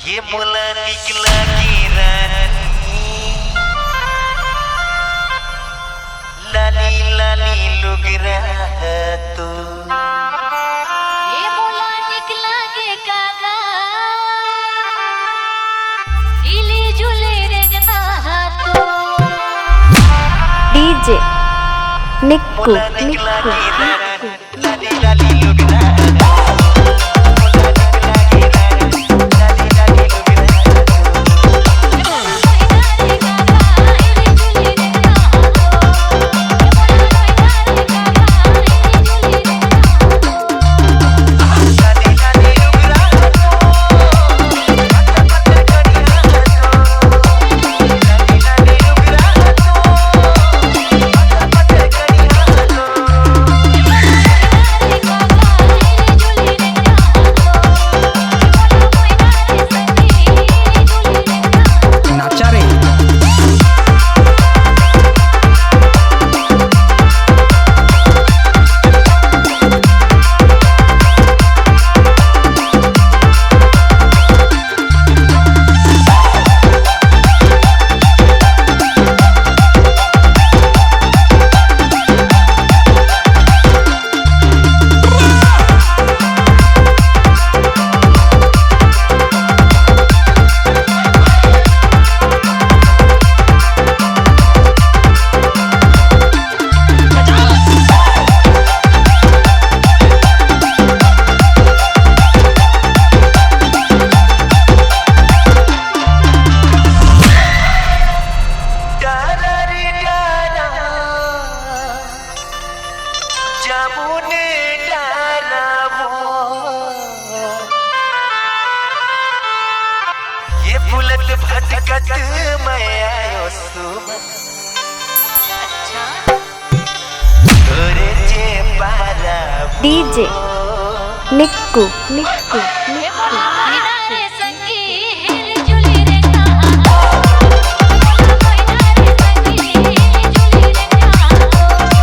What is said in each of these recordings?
ये मुला निकला की रानी लाली लाली लुग रहा तो ये मुला निकला के कागा हिली झूले रेंगना तो डीजे निक्कू मुला निकला की रानी लाली लाली लुग रहा ये फुलत भटकत मैं आयो सुबह तोरे जे पारा डीजे निक्कू निक्कू ये मुला किनारे संगी हिली झूले रेंगना संगी हिली झूले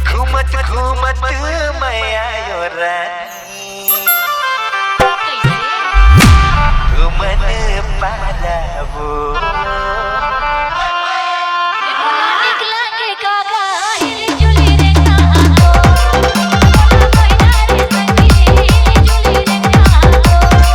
घूमत घूमत मैं आयो रानी घूमन पारा वो निकला के कागा हिली झूले रेंगना संगी हिली झूले रेंगना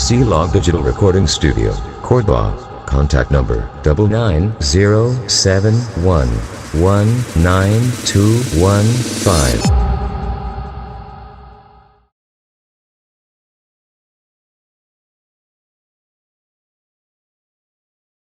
C-Log Digital Recording Studio, Cordoba. Contact number 99071192115.